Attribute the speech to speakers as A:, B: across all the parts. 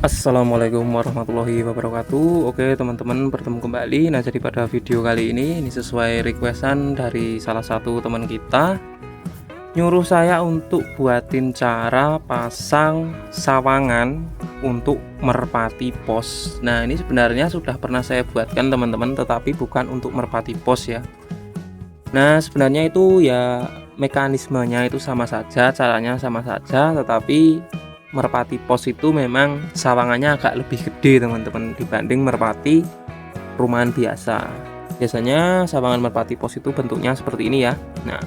A: Assalamualaikum warahmatullahi wabarakatuh. Oke teman-teman, bertemu kembali. Nah, jadi pada video kali ini sesuai requestan dari salah satu teman kita, nyuruh saya untuk buatin cara pasang sawangan untuk merpati pos. Nah, ini sebenarnya sudah pernah saya buatkan teman-teman, tetapi bukan untuk merpati pos ya. Nah, sebenarnya itu ya mekanismenya itu sama saja, caranya sama saja, tetapi merpati pos itu memang sawangannya agak lebih gede teman-teman dibanding merpati rumahan biasa. Biasanya sawangan merpati pos itu bentuknya seperti ini ya. Nah,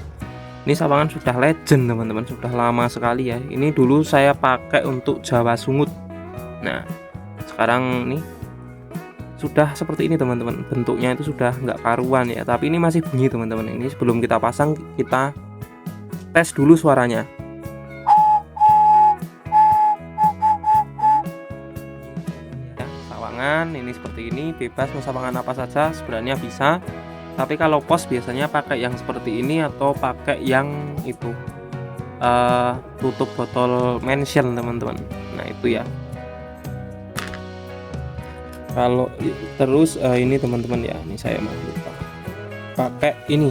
A: ini sawangan sudah legend teman-teman, sudah lama sekali ya. Ini dulu saya pakai untuk Jawa Sungut. Nah, sekarang nih sudah seperti ini teman-teman, bentuknya itu sudah nggak karuan ya, tapi ini masih bunyi teman-teman. Ini sebelum kita pasang, kita tes dulu suaranya ya. Sawangan ini seperti ini, bebas mau sawangan apa saja sebenarnya bisa, tapi kalau pos biasanya pakai yang seperti ini atau pakai yang itu tutup botol mention teman-teman. Nah itu ya. Kalau terus ini teman-teman ya, ini saya mau lupa pakai ini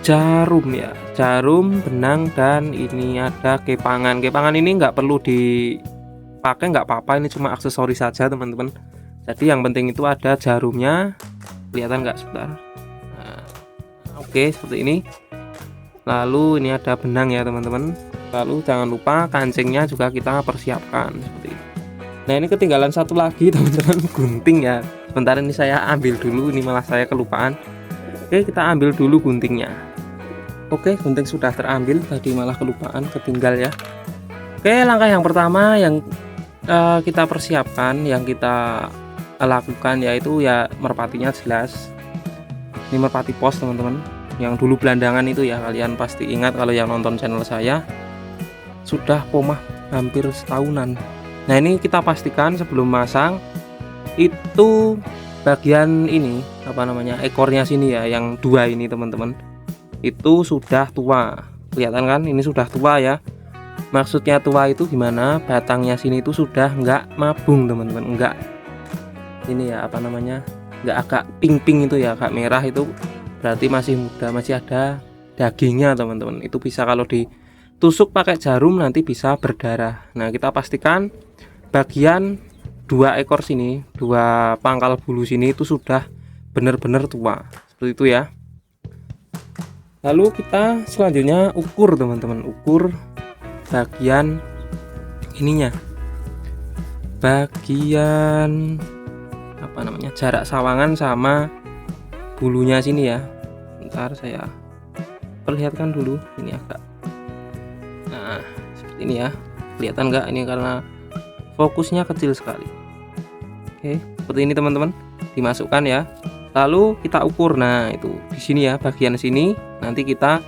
A: jarum ya, jarum, benang, dan ini ada kepangan. Kepangan ini nggak perlu dipakai, nggak apa-apa, ini cuma aksesoris saja teman-teman. Jadi yang penting itu ada jarumnya, kelihatan nggak sebentar. Nah, oke seperti ini. Lalu ini ada benang ya teman-teman. Lalu jangan lupa kancingnya juga kita persiapkan seperti ini. Nah ini ketinggalan satu lagi teman-teman, gunting ya. Sebentar ini saya ambil dulu, ini malah saya kelupaan. Oke, kita ambil dulu guntingnya. Oke, gunting sudah terambil, tadi malah kelupaan, ketinggal ya. Oke, langkah yang pertama yang kita persiapkan, yang kita lakukan yaitu ya merpatinya jelas. Ini merpati pos teman-teman, yang dulu belandangan itu ya, kalian pasti ingat kalau yang nonton channel saya. Sudah pomah hampir setahunan. Nah ini kita pastikan sebelum masang itu bagian ini apa namanya, ekornya sini ya, yang dua ini teman-teman, itu sudah tua. Kelihatan kan ini sudah tua ya. Maksudnya tua itu gimana, batangnya sini itu sudah nggak mabung teman-teman, nggak ini ya apa namanya, nggak agak pink-pink itu ya, agak merah, itu berarti masih muda, masih ada dagingnya teman-teman. Itu bisa kalau ditusuk pakai jarum nanti bisa berdarah. Nah kita pastikan bagian dua ekor sini, dua pangkal bulu sini itu sudah benar-benar tua seperti itu ya. Lalu kita selanjutnya ukur teman-teman, ukur bagian ininya, bagian apa namanya, jarak sawangan sama bulunya sini ya. Bentar saya perlihatkan dulu, ini agak, nah seperti ini ya, kelihatan nggak ini karena fokusnya kecil sekali. Oke seperti ini teman-teman, dimasukkan ya. Lalu kita ukur, nah itu di sini ya, bagian sini nanti kita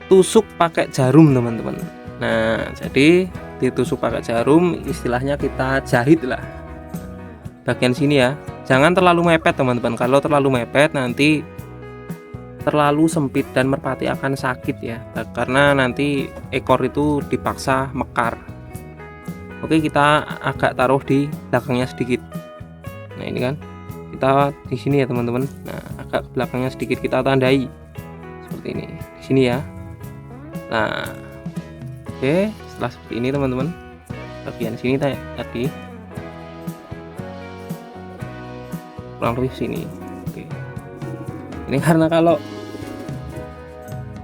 A: tusuk pakai jarum teman-teman. Nah jadi ditusuk pakai jarum, istilahnya kita jahit lah bagian sini ya. Jangan terlalu mepet teman-teman, kalau terlalu mepet nanti terlalu sempit dan merpati akan sakit ya, karena nanti ekor itu dipaksa mekar. Oke, kita agak taruh di belakangnya sedikit. Nah ini kan kita di sini ya teman-teman. Nah agak ke belakangnya sedikit kita tandai seperti ini di sini ya. Nah oke, setelah seperti ini teman-teman, bagian sini tadi kurang lebih sini. Oke, ini karena kalau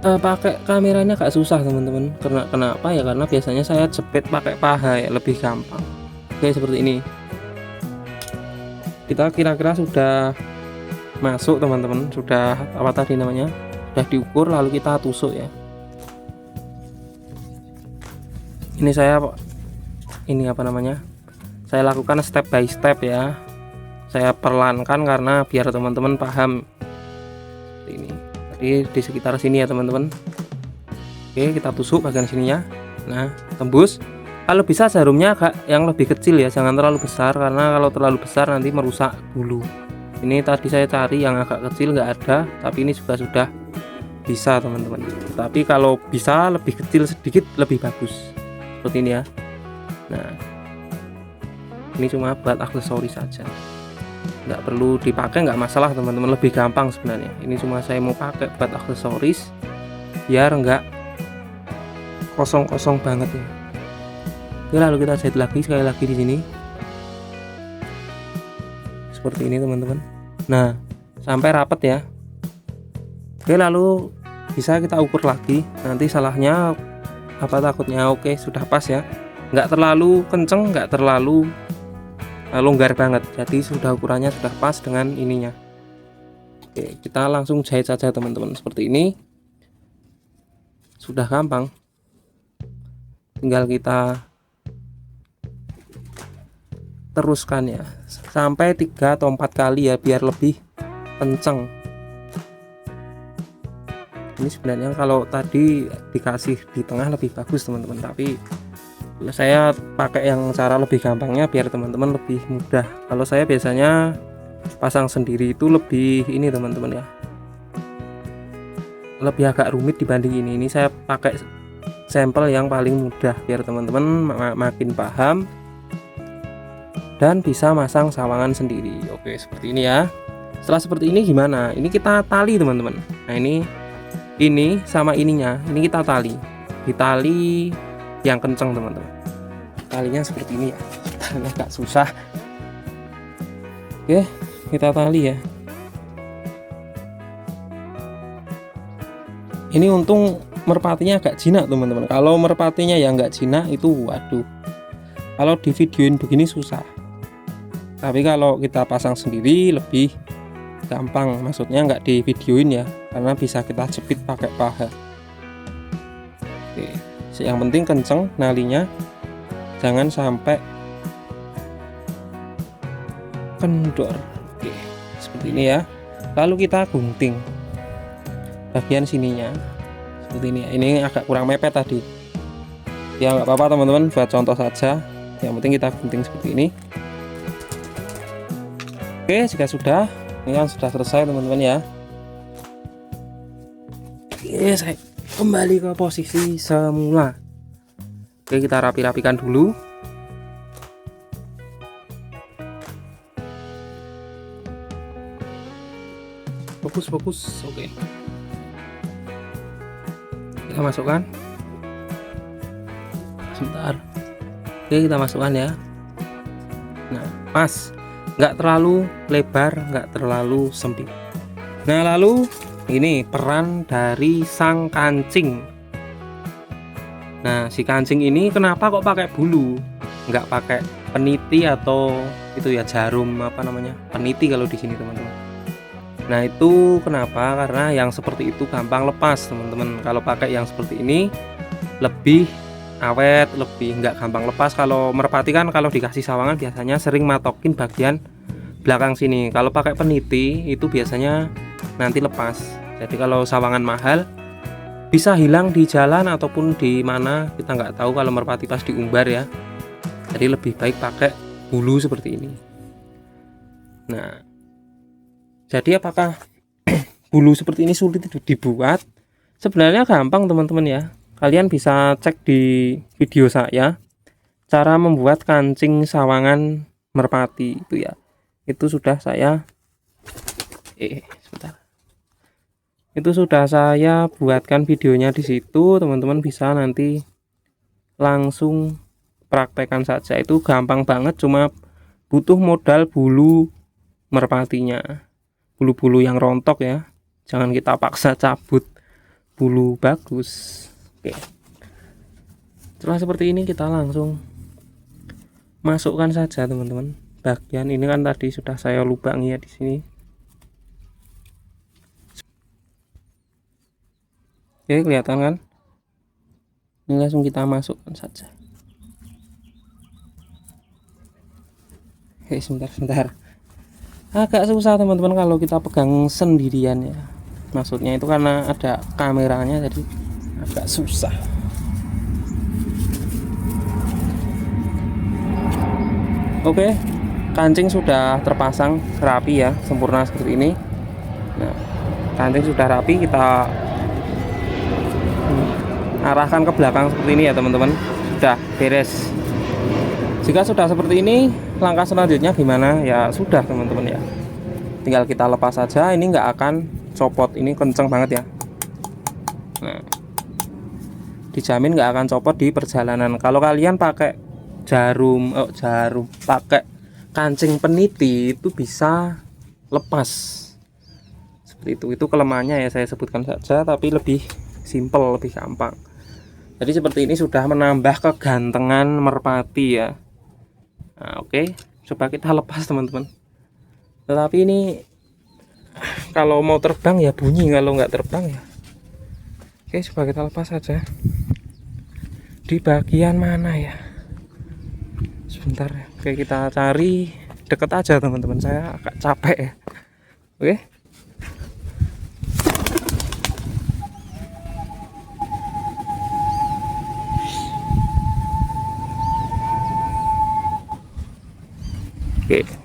A: pakai kameranya agak susah teman-teman. Kenapa ya, karena biasanya saya jepit pakai paha ya, lebih gampang. Oke seperti ini, kita kira-kira sudah masuk teman-teman, sudah apa tadi namanya, sudah diukur, lalu kita tusuk ya. Ini saya ini apa namanya, saya lakukan step by step ya, saya perlankan karena biar teman-teman paham. Ini di sekitar sini ya teman-teman. Oke kita tusuk bagian sininya. Nah tembus, kalau bisa jarumnya agak yang lebih kecil ya, jangan terlalu besar, karena kalau terlalu besar nanti merusak bulu. Ini tadi saya cari yang agak kecil, nggak ada, tapi ini juga sudah bisa teman-teman. Tapi kalau bisa lebih kecil sedikit lebih bagus seperti ini ya. Nah, ini cuma buat aksesoris saja, nggak perlu dipakai, nggak masalah teman-teman, lebih gampang sebenarnya. Ini cuma saya mau pakai buat aksesoris biar nggak kosong-kosong banget ya. Oke, lalu kita jahit lagi sekali lagi di sini seperti ini teman-teman. Nah, sampai rapat ya. Oke, lalu bisa kita ukur lagi, nanti salahnya apa takutnya. Oke, sudah pas ya, nggak terlalu kenceng, nggak terlalu longgar banget, jadi sudah ukurannya sudah pas dengan ininya. Oke, kita langsung jahit saja teman-teman, seperti ini. Sudah gampang, tinggal kita teruskan ya sampai 3 atau 4 kali ya, biar lebih kenceng. Ini sebenarnya kalau tadi dikasih di tengah lebih bagus teman-teman, tapi saya pakai yang cara lebih gampangnya biar teman-teman lebih mudah. Kalau saya biasanya pasang sendiri itu lebih ini teman-teman ya, lebih agak rumit dibanding ini. Ini saya pakai sampel yang paling mudah biar teman-teman makin paham dan bisa masang sawangan sendiri. Oke, seperti ini ya. Setelah seperti ini gimana? Ini kita tali teman-teman. Nah, ini sama ininya, ini kita tali, ditali yang kenceng teman-teman. Talinya seperti ini ya, agak susah. Oke, kita tali ya. Ini untung merpatinya agak jinak teman-teman. Kalau merpatinya yang nggak jinak itu waduh, kalau di videoin begini susah. Tapi kalau kita pasang sendiri lebih gampang, maksudnya nggak di videoin ya, karena bisa kita jepit pakai paha. Oke, yang penting kenceng nalinya, jangan sampai kendor. Oke, seperti ini ya. Lalu kita gunting bagian sininya seperti ini. Ini agak kurang mepet tadi ya, nggak apa-apa teman-teman, buat contoh saja. Yang penting kita gunting seperti ini. Oke, jika sudah, ini kan sudah selesai teman-teman ya. Oke, saya kembali ke posisi semula. Oke, kita rapi-rapikan dulu. Fokus. Oke, kita masukkan. Sebentar. Oke, kita masukkan ya. Nah, pas, nggak terlalu lebar, nggak terlalu sempit. Nah, lalu ini peran dari sang kancing. Nah, si kancing ini kenapa kok pakai bulu, nggak pakai peniti atau itu ya, jarum apa namanya, peniti kalau di sini teman-teman. Nah, itu kenapa? Karena yang seperti itu gampang lepas teman-teman. Kalau pakai yang seperti ini lebih awet, lebih nggak gampang lepas. Kalau merpati kan kalau dikasih sawangan biasanya sering matokin bagian belakang sini. Kalau pakai peniti itu biasanya nanti lepas. Jadi kalau sawangan mahal bisa hilang di jalan ataupun di mana, kita nggak tahu kalau merpati pas diumbar ya. Jadi lebih baik pakai bulu seperti ini. Nah, jadi apakah bulu seperti ini sulit dibuat? Sebenarnya gampang teman-teman ya. Kalian bisa cek di video saya cara membuat kancing sawangan merpati itu ya. Itu sudah saya sebentar. Itu sudah saya buatkan videonya di situ, teman-teman bisa nanti langsung praktekkan saja. Itu gampang banget, cuma butuh modal bulu merpatinya. Bulu-bulu yang rontok ya, jangan kita paksa cabut bulu bagus. Oke, setelah seperti ini kita langsung masukkan saja teman-teman. Bagian ini kan tadi sudah saya lubangi ya di sini. Oke, kelihatan kan? Ini langsung kita masukkan saja. Oke, sebentar. Agak susah teman-teman kalau kita pegang sendirian ya. Maksudnya itu karena ada kameranya jadi agak susah. Oke, kancing sudah terpasang rapi ya, sempurna seperti ini. Nah, kancing sudah rapi, kita arahkan ke belakang seperti ini ya teman-teman. Sudah beres. Jika sudah seperti ini, langkah selanjutnya gimana? Ya sudah teman-teman ya, tinggal kita lepas saja. Ini nggak akan copot, ini kenceng banget ya. Nah, dijamin nggak akan copot di perjalanan. Kalau kalian pakai jarum pakai kancing peniti itu bisa lepas seperti itu kelemahannya ya, saya sebutkan saja, tapi lebih simple, lebih gampang. Jadi seperti ini sudah menambah kegantengan merpati ya. Nah, oke, coba kita lepas teman-teman. Tetapi ini kalau mau terbang ya bunyi, kalau nggak terbang ya. Oke, coba kita lepas saja. Di bagian mana ya? Sebentar ya. Oke, kita cari deket aja teman-teman, saya agak capek ya. Oke. Oke.